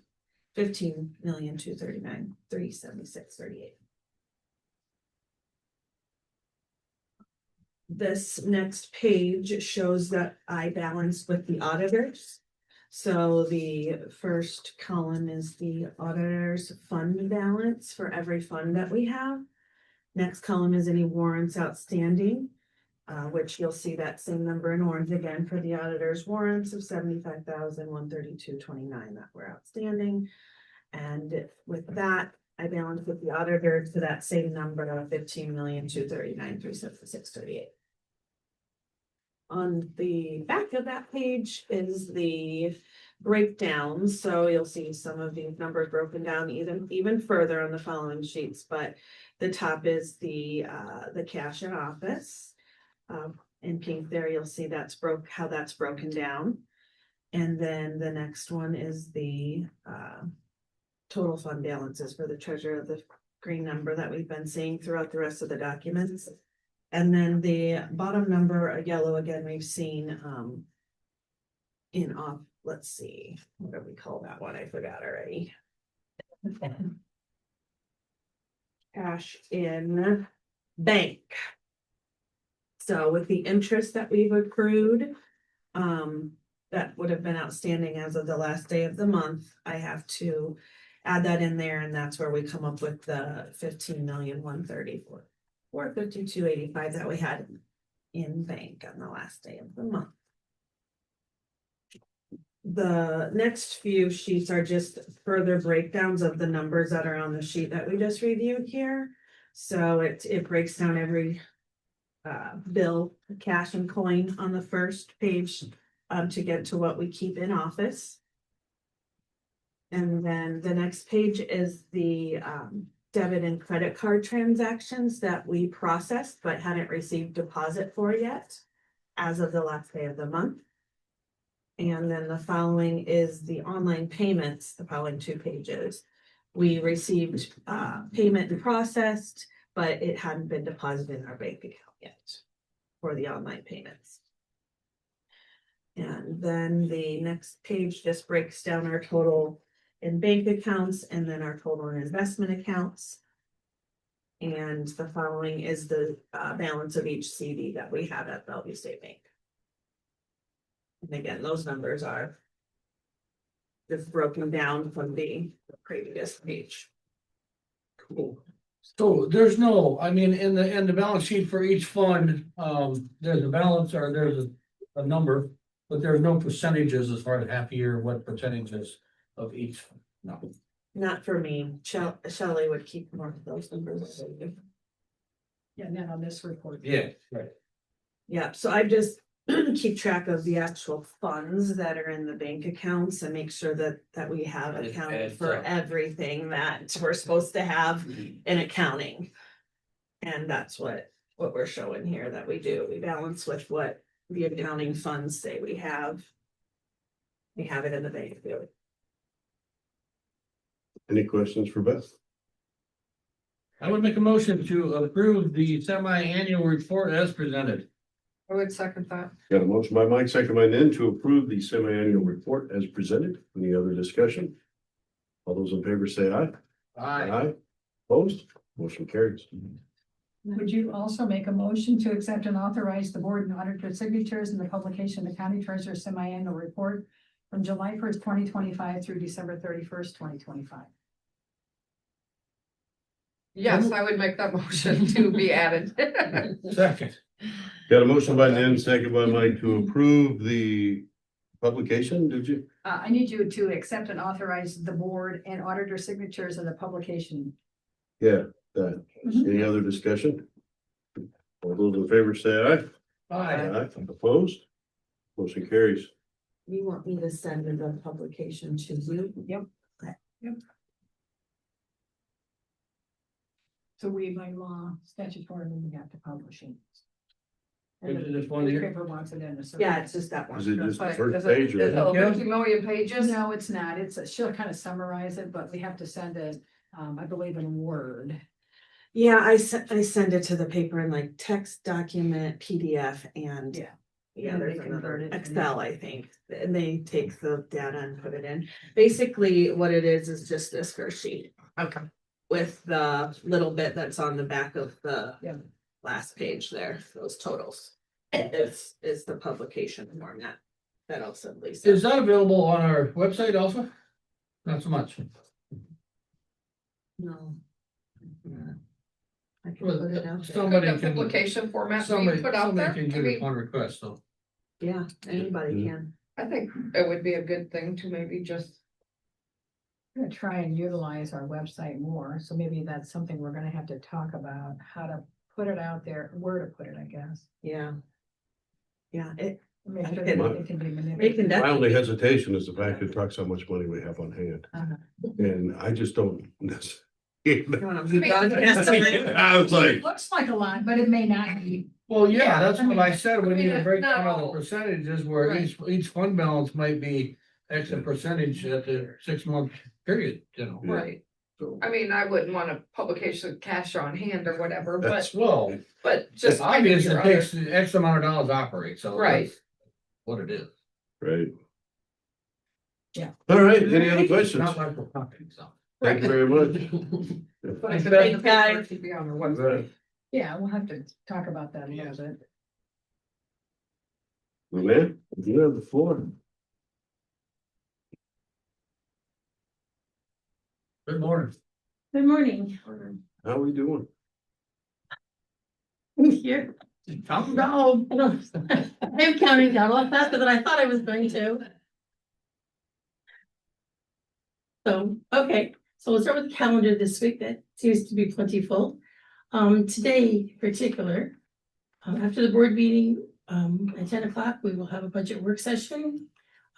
15,239,376.38. This next page shows that I balanced with the auditors. So the first column is the auditor's fund balance for every fund that we have. Next column is any warrants outstanding, which you'll see that same number in orange again for the auditor's warrants of 75,132.29 that were outstanding. And with that, I balanced with the auditor to that same number of 15,239,376.38. On the back of that page is the breakdown. So you'll see some of these numbers broken down even further on the following sheets, but the top is the cash in office. In pink there, you'll see how that's broken down. And then the next one is the total fund balances for the treasurer, the green number that we've been seeing throughout the rest of the documents. And then the bottom number, a yellow again, we've seen let's see, what do we call that one? I forgot already. Cash in bank. So with the interest that we've accrued that would have been outstanding as of the last day of the month. I have to add that in there, and that's where we come up with the 15,134,452.85 that we had in bank on the last day of the month. The next few sheets are just further breakdowns of the numbers that are on the sheet that we just reviewed here. So it breaks down every bill, cash and coin on the first page to get to what we keep in office. And then the next page is the debit and credit card transactions that we processed but hadn't received deposit for yet as of the last day of the month. And then the following is the online payments, the following 2 pages. We received payment processed, but it hadn't been deposited in our bank account yet for the online payments. And then the next page just breaks down our total in bank accounts and then our total in investment accounts. And the following is the balance of each CD that we have at Bellevue State Bank. And again, those numbers are just broken down from the previous page. Cool. So there's no, I mean, in the balance sheet for each fund, there's a balance or there's a number, but there's no percentages as far as half year, what percentages of each, no. Not for me. Shelley would keep more of those numbers. Yeah, not on this report. Yeah, right. Yeah, so I just keep track of the actual funds that are in the bank accounts and make sure that we have It accounted adds for up. everything that we're supposed to have in accounting. And that's what we're showing here that we do. We balance with what the accounting funds say we have. We have it in the bank. Any questions for Beth? I would make a motion to approve the semi-annual report as presented. I would second that. Got a motion by Mike, second by Nan to approve the semi-annual report as presented. Any other discussion? All those in favor say aye. Aye. Opposed? Motion carries. Would you also make a motion to accept and authorize the board and auditor signatures in the publication of the county treasurer semi-annual report from July 1st, 2025 through December 31st, 2025? Yes, I would make that motion to be added. Second. Got a motion by Nan, second by Mike to approve the publication, did you? I need you to accept and authorize the board and auditor signatures in the publication. Yeah, that. Any other discussion? All those in favor say aye. Aye. Opposed? Motion carries. You want me to send the publication to you? Yep. Okay. Yep. So we, by law, statutory, we have to publish it. And Is it the this one here? newspaper wants it in a certain. Yeah, it's just that one. Is it just the But first is it- page? is it or- 50 million pages? No, it's not. She'll kind of summarize it, but we have to send it, I believe in Word. Yeah, I send it to the paper in like text document, PDF and. Yeah. Yeah, And there's they another convert it. Excel, I think, and they take the data and put it in. Basically, what it is just this first sheet. Okay. With the little bit that's on the back of the Yeah. last page there, those totals. Is the publication format that I'll send Lisa. Is that available on our website also? Not so much. No. I can Well, put it out there. somebody The can, publication format we somebody put out there. can I get it mean, on request, so. Yeah, anybody can. I think it would be a good thing to maybe just, Gonna try and utilize our website more, so maybe that's something we're gonna have to talk about, how to put it out there, where to put it, I guess. Yeah. Yeah, it, Make sure Okay. that it can be It can manipulated. My only definitely, hesitation is the fact it talks how much money we have on hand. Uh-huh. And I just don't. You wanna move on? I was like, It looks like a lot, but it may not be. Well, yeah, Yeah, that's I what mean, I said, we need to break down no. the percentages where Right. each fund balance might be X percentage at the 6-month period, you know. right, so, I mean, I wouldn't want a publication cash on hand or whatever, That's- but, Well, but just. kind of obviously your it other- takes X amount of dollars to operate, so. Right. that's what it is. right. Yeah. All right, any other questions? Not like we're talking, so. Thank you very much. But I Thanks, think Beth. the paper should be on our website. Yeah, we'll have to talk about that a little bit. Luann, you have the floor. Good morning. Good morning. How we doing? Here. Calm down. I'm counting down a lot faster than I thought I was going to. So, okay, so we'll start with the calendar this week. That seems to be plenty full. Today in particular, after the board meeting, at 10 o'clock, we will have a budget work session.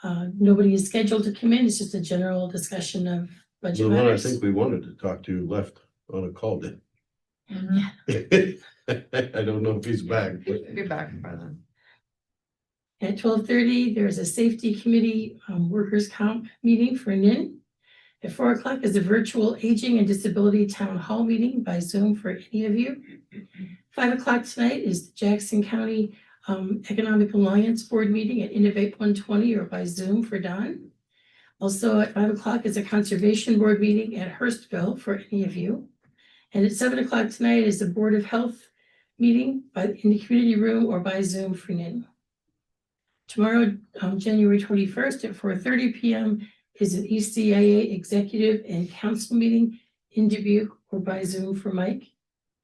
Nobody is scheduled to come in. It's just a general discussion of budget The one I matters. think we wanted to talk to left on a call then. Yeah. I don't know if he's back, but Be back by then. At 12:30, there's a safety committee, workers' comp meeting for NIN. At 4 o'clock is a virtual aging and disability town hall meeting by Zoom for any of you. 5 o'clock tonight is the Jackson County Economic Alliance Board meeting at Innovate 120 or by Zoom for Don. Also at 5 o'clock is a Conservation Board meeting at Hurstville for any of you. And at 7 o'clock tonight is the Board of Health meeting in the community room or by Zoom for NIN. Tomorrow, January 21st at 4:30 p.m. is an ECIA executive and council meeting in Dubuque or by Zoom for Mike.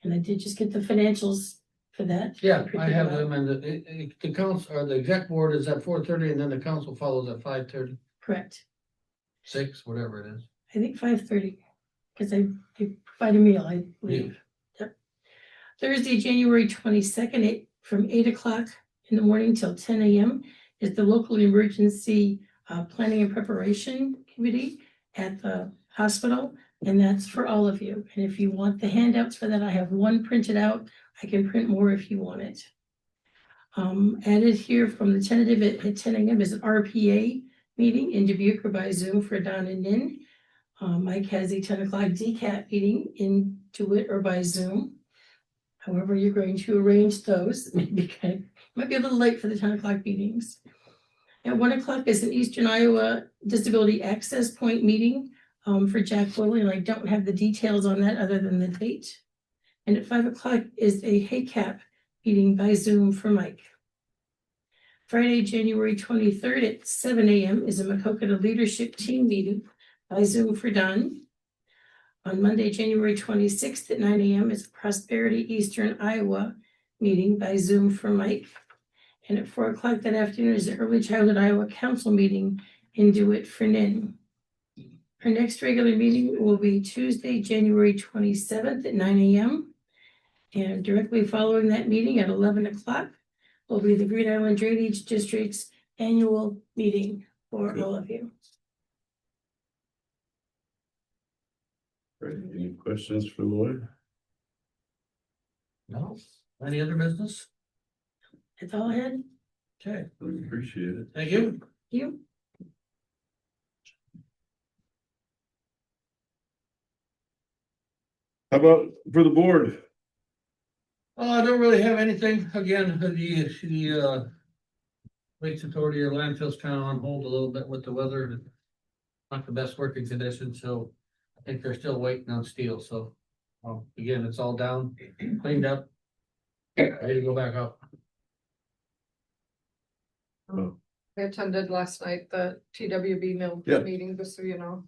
And I did just get the financials for that. Yeah, I have them, and the council, or the exec board is at 4:30, and then the council follows at 5:30, Correct. 6, whatever it is. I think 5:30, because they provide a meal, I believe. Yep. Thursday, January 22nd, from 8 o'clock in the morning till 10 a.m. is the local emergency planning and preparation committee at the hospital. And that's for all of you. And if you want the handouts for that, I have one printed out. I can print more if you want it. Added here from the tentative at 10 a.m. is an RPA meeting in Dubuque or by Zoom for Don and Nin. Mike has a 10 o'clock DCAT meeting in DeWitt or by Zoom. However, you're going to arrange those. Might be a little late for the 10 o'clock meetings. At 1 o'clock is an Eastern Iowa Disability Access Point meeting for Jack Willie, and I don't have the details on that other than the date. And at 5 o'clock is a HACAP meeting by Zoom for Mike. Friday, January 23rd at 7 a.m. is a Macokota Leadership Team meeting by Zoom for Don. On Monday, January 26th at 9 a.m. is a Prosperity Eastern Iowa meeting by Zoom for Mike. And at 4 o'clock that afternoon is the Early Childhood Iowa Council meeting in DeWitt for NIN. Our next regular meeting will be Tuesday, January 27th at 9 a.m. And directly following that meeting at 11 o'clock will be the Green Island Drainage District's annual meeting for all of you. right, any questions for Lloyd? No, any other business? That's all I had. Okay, We appreciate it. thank you. You? How about for the board? I don't really have anything. Again, the Lakes Authority or landfill's kind of on hold a little bit with the weather. Not the best working conditions, so I think they're still waiting on steel, so. Again, it's all down, cleaned up. Ready to go back up. Oh, I attended last night the TWB mill Yeah. meeting, just so you know.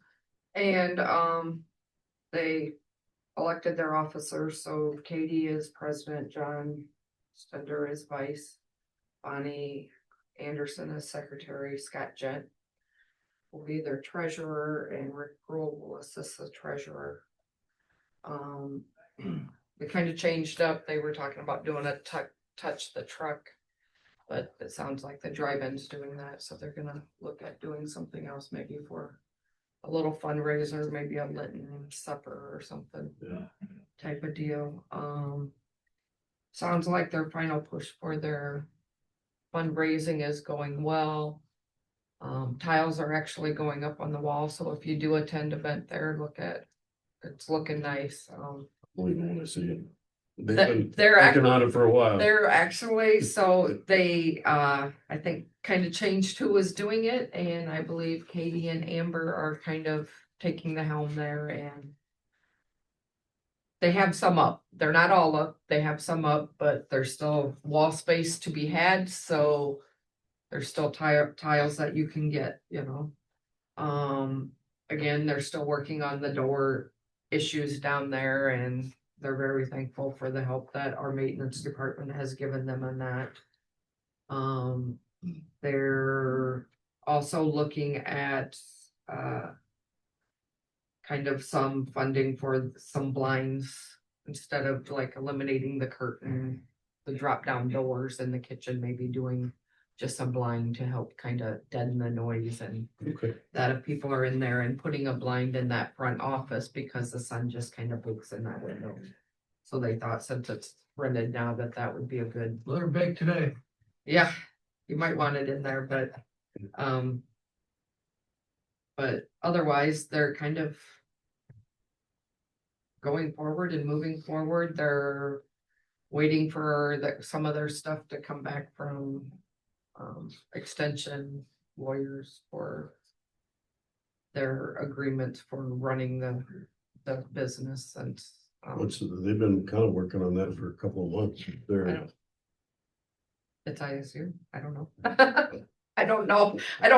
And they elected their officers, so Katie is president, John Stender is vice, Bonnie Anderson is secretary, Scott Jent will be their treasurer, and Rick Rule will assist the treasurer. They kind of changed up. They were talking about doing a touch the truck, but it sounds like the drive-in's doing that, so they're gonna look at doing something else, maybe for a little fundraiser, maybe a Lenten supper or something. Yeah. Type of deal. Sounds like their final push for their fundraising is going well. Tiles are actually going up on the wall, so if you do attend event there, it's looking nice. we want to see it. They've That- been they're working on it for a while. They're actually, so they, I think, kind of changed who was doing it, and I believe Katie and Amber are kind of taking the helm there, and they have some up. They're not all up. They have some up, but there's still wall space to be had, so There's still tiles that you can get, you know. Again, they're still working on the door issues down there, and they're very thankful for the help that our maintenance department has given them on that. They're also looking at kind of some funding for some blinds instead of like eliminating the curtain, the drop down doors in the kitchen, maybe doing just a blind to help kind of deaden the noise, and Okay. that if people are in there, and putting a blind in that front office because the sun just kind of bakes in that window. So they thought since it's rented now that would be a good, Let her bake today. yeah, you might want it in there, but otherwise they're kind of going forward and moving forward. They're waiting for some of their stuff to come back from extension lawyers for their agreements for running the business, and They've been kind of working on that for a couple of months. it's ISU. I don't know. I don't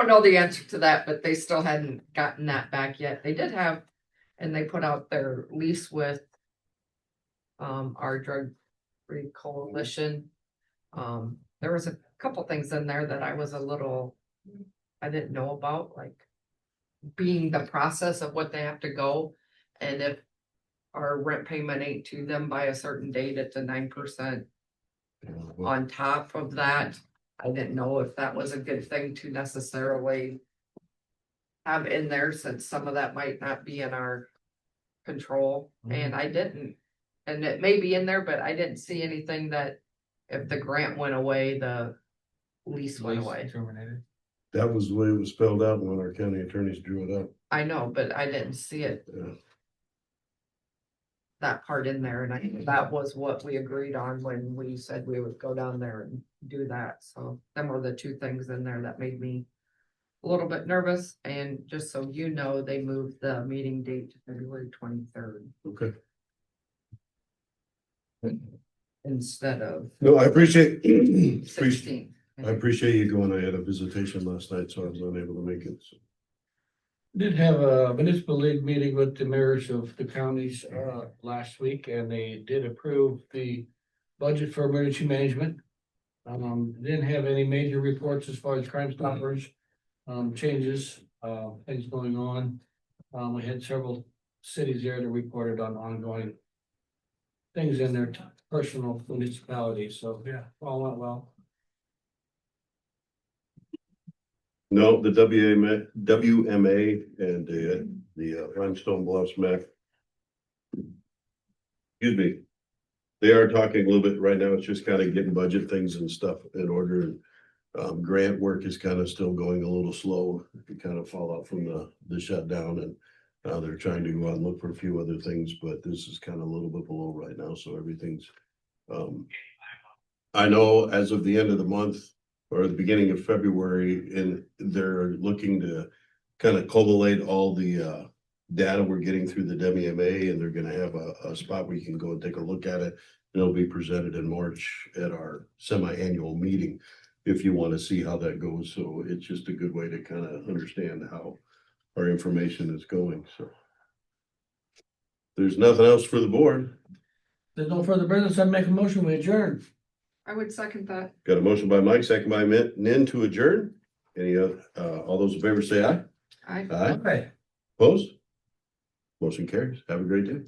know the answer to that, but they still hadn't gotten that back yet. They did have, and they put out their lease with our drug free coalition. There was a couple things in there that I didn't know about, like being the process of what they have to go, and if our rent payment ain't to them by a certain date, it's a 9% on top of that. I didn't know if that was a good thing to necessarily have in there, since some of that might not be in our control, and I didn't. And it may be in there, but I didn't see anything that if the grant went away, the lease went away. Terminated. That was the way it was spelled out when our county attorneys drew it up. I know, but I didn't see it, Yeah. that part in there, and I think that was what we agreed on when we said we would go down there and do that. So them were the two things in there that made me a little bit nervous. And just so you know, they moved the meeting date to February 23rd Okay. instead of No, I appreciate 16th. I appreciate you going. I had a visitation last night, so I was unable to make it. So. Did have a municipal league meeting with the mayors of the counties last week, and they did approve the budget for emergency management. Didn't have any major reports as far as Crime Stoppers, changes, things going on. We had several cities there that reported on ongoing things in their personal municipalities, so yeah, all went well. No, the WMA and the Limestone Bluffs MAC. Excuse me. They are talking a little bit right now. It's just kind of getting budget things and stuff in order. Grant work is kind of still going a little slow. You kind of fall out from the shutdown, and they're trying to go out and look for a few other things, but this is kind of a little bit below right now. So everything's, I know as of the end of the month, or the beginning of February, and they're looking to kind of collate all the data we're getting through the WMA, and they're gonna have a spot where you can go and take a look at it. It'll be presented in March at our semi-annual meeting, if you want to see how that goes. So it's just a good way to kind of understand how our information is going, so. There's nothing else for the board. There's no further business. I make a motion, we adjourn. I would second that. Got a motion by Mike, second by Nin to adjourn. Any other, all those in favor say aye. I Aye. Okay. Opposed? Motion carries. Have a great day.